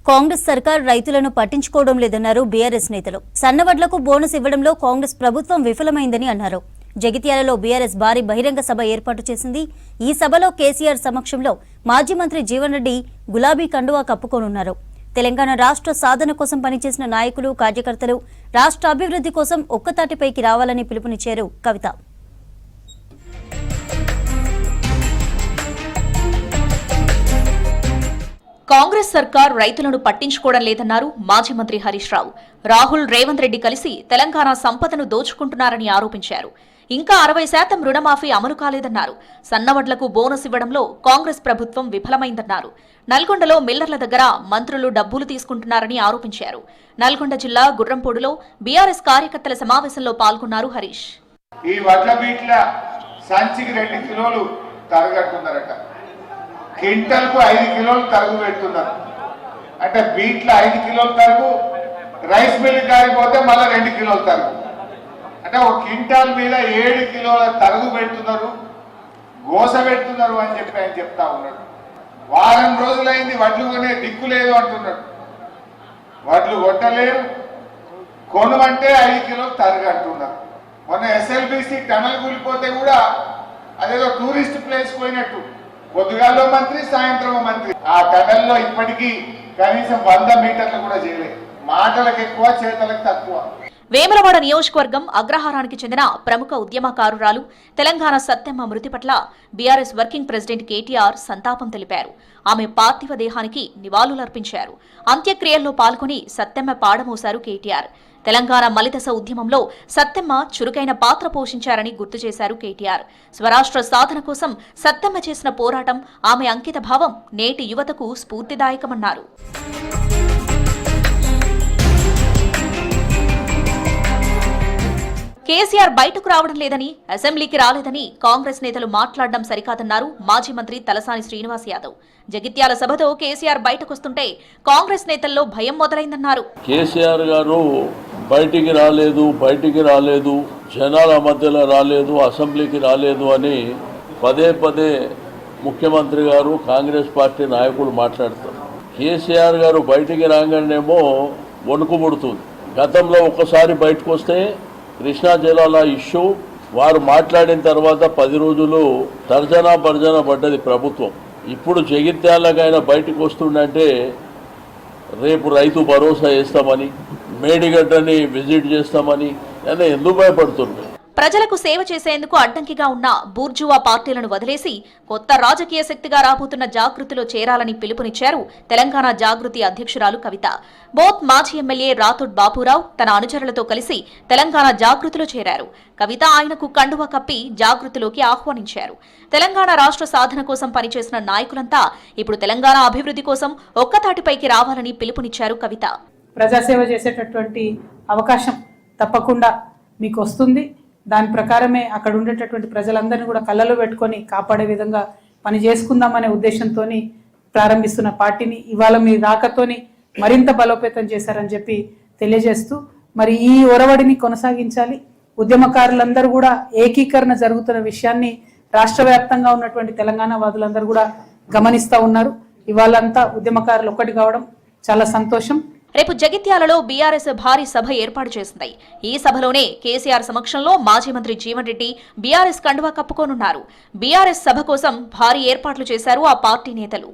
కాంగ్రెస్ సర్కార్ రైతులను పట్టించుకోవడం లేదన్నారు బీఆర్ఎస్ నేతలు. సన్నవడ్లకు బోనస్ ఇవ్వడంలో కాంగ్రెస్ ప్రభుత్వం విఫలమైందని అన్నారు. జగిత్యాలలో బీఆర్ఎస్ భారీ బహిరంగ సభ ఏర్పాటు చేసింది. ఈ సభలో కేసీఆర్ సమక్షంలో మాజీ మంత్రి జీవన్ రెడ్డి గులాబీ కండువా కప్పుకోనున్నారు. తెలంగాణ రాష్ట్ర సాధన కోసం పనిచేసిన నాయకులు, కార్యకర్తలు రాష్ట్ర అభివృద్ధి కోసం ఒక్కతాటిపైకి రావాలని పిలుపునిచ్చారు కవిత. కాంగ్రెస్ సర్కార్ రైతులను పట్టించుకోవడం లేదన్నారు మాజీ మంత్రి హరీష్ రావు. రాహుల్, రేవంత్ రెడ్డి కలిసి తెలంగాణ సంపదను దోచుకుంటున్నారని ఆరోపించారు. ఇంకా 60% రుణమాఫీ అమలు కాలేదన్నారు. సన్నవడ్లకు బోనస్ ఇవ్వడంలో కాంగ్రెస్ ప్రభుత్వం విఫలమైందన్నారు. నల్గొండలో మిల్లర్ల దగ్గర మంత్రులు డబ్బులు తీసుకుంటున్నారని ఆరోపించారు. నల్గొండ జిల్లా గుర్రంపోడులో బీఆర్ఎస్ కార్యకర్తల సమావేశంలో పాల్గొన్నారు హరీష్. ఈ వడ్ల బీట్ల సంచికి 2 కిలోలు తరగట్టున్నారట, క్వింటల్కు 5 కిలోలు తరుగు పెడుతున్నారు. అంటే బీట్ల 5 కిలోలు తరుగు, రైస్ మిల్ కారిపోతే మళ్ళీ 2 కిలోలు తరుగు. అంటే ఒక క్వింటాల్ మీద 7 కిలోల తరుగు పెడుతున్నారు, గోస పెడుతున్నారు అని చెప్పి ఆయన చెప్తా ఉన్నాడు. వారం రోజులైంది వడ్లు కొనే దిక్కు లేదు అంటున్నాడు. వడ్లు కొట్టలేరు, కొనుమంటే 5 కిలోలు తరుగు అంటున్నారు. మొన్న ఎస్ఎల్బిసి టనల్ కూలిపోతే కూడా అదేదో టూరిస్ట్ ప్లేస్ పోయినట్టు పొద్దుగాలో మంత్రి, సాయంత్రం మంత్రి. ఆ టనల్లో ఇప్పటికీ కనీసం 100 మీటర్లు కూడా చేయలేదు. మాటలకు ఎక్కువ, చేతలకు తక్కువ. వేములవాడ నియోజకవర్గం అగ్రహారానికి చెందిన ప్రముఖ ఉద్యమకారురాలు తెలంగాణ సత్తెమ్మ మృతి పట్ల బీఆర్ఎస్ వర్కింగ్ ప్రెసిడెంట్ కేటీఆర్ సంతాపం తెలిపారు. ఆమె పార్థివ దేహానికి నివాళులర్పించారు. అంత్యక్రియల్లో పాల్గొని సత్తెమ్మ పాడమోశారు కేటీఆర్. తెలంగాణ మలిదశ ఉద్యమంలో సత్తెమ్మ చురుకైన పాత్ర పోషించారని గుర్తు చేశారు కేటీఆర్. స్వరాష్ట్ర సాధన కోసం సత్తెమ్మ చేసిన పోరాటం, ఆమె అంకిత భావం నేటి యువతకు స్ఫూర్తిదాయకమన్నారు. కేసీఆర్ బయటకు రావడం లేదని, అసెంబ్లీకి రాలేదని కాంగ్రెస్ నేతలు మాట్లాడడం సరికాదన్నారు మాజీ మంత్రి తలసాని శ్రీనివాస్ యాదవ్. జగిత్యాల సభతో కేసీఆర్ బయటకొస్తుంటే కాంగ్రెస్ నేతల్లో భయం మొదలైందన్నారు. కేసీఆర్ గారు బయటికి రాలేదు, జనాల మధ్యలో రాలేదు, అసెంబ్లీకి రాలేదు అని పదే పదే ముఖ్యమంత్రి గారు, కాంగ్రెస్ పార్టీ నాయకులు మాట్లాడతారు. కేసీఆర్ గారు బయటికి రాగానేమో వణుకు పుడుతుంది. గతంలో ఒక్కసారి బయటకు వస్తే కృష్ణా జలాల ఇష్యూ వారు మాట్లాడిన తర్వాత 10 రోజులు తర్జనా భర్జన పడ్డది ప్రభుత్వం. ఇప్పుడు జగిత్యాలకైనా బయటకు వస్తుందంటే రేపు రైతు భరోసా చేస్తామని, మేడిగడ్డని విజిట్ చేస్తామని ఎందుకు భయపడుతుంది? ప్రజలకు సేవ చేసేందుకు అడ్డంకిగా ఉన్న బూర్జువా పార్టీలను వదిలేసి కొత్త రాజకీయ శక్తిగా రాబోతున్న జాగృతిలో చేరాలని పిలుపునిచ్చారు తెలంగాణ జాగృతి అధ్యక్షురాలు కవిత. బోత్ మాజీ ఎమ్మెల్యే రాథోడ్ బాపురావు తన అనుచరులతో కలిసి తెలంగాణ జాగృతిలో చేరారు. కవిత ఆయనకు కండువా కప్పి జాగృతిలోకి ఆహ్వానించారు. తెలంగాణ రాష్ట్ర సాధన కోసం పనిచేసిన నాయకులంతా ఇప్పుడు తెలంగాణ అభివృద్ధి కోసం ఒక్కతాటిపైకి రావాలని పిలుపునిచ్చారు కవిత. ప్రజాసేవ చేసేటటువంటి అవకాశం తప్పకుండా మీకు వస్తుంది. దాని ప్రకారమే అక్కడ ఉండేటటువంటి ప్రజలందరినీ కూడా కళ్ళలో పెట్టుకొని కాపాడే విధంగా పని చేసుకుందామనే ఉద్దేశంతో ప్రారంభిస్తున్న పార్టీని ఇవాళ మీ రాకతోని మరింత బలోపేతం చేశారని చెప్పి తెలియజేస్తూ, మరి ఈ ఒరవడిని కొనసాగించాలి. ఉద్యమకారులందరూ కూడా ఏకీకరణ జరుగుతున్న విషయాన్ని రాష్ట్ర వ్యాప్తంగా ఉన్నటువంటి తెలంగాణ వాదులందరూ కూడా గమనిస్తూ ఉన్నారు. ఇవాళంతా ఉద్యమకారులు ఒక్కటి కావడం చాలా సంతోషం. రేపు జగిత్యాలలో బీఆర్ఎస్ భారీ సభ ఏర్పాటు చేసింది. ఈ సభలోనే కేసీఆర్ సమక్షంలో మాజీ మంత్రి జీవన్ రెడ్డి బీఆర్ఎస్ కండువా కప్పుకోనున్నారు. బీఆర్ఎస్ సభ కోసం భారీ ఏర్పాట్లు చేశారు ఆ పార్టీ నేతలు.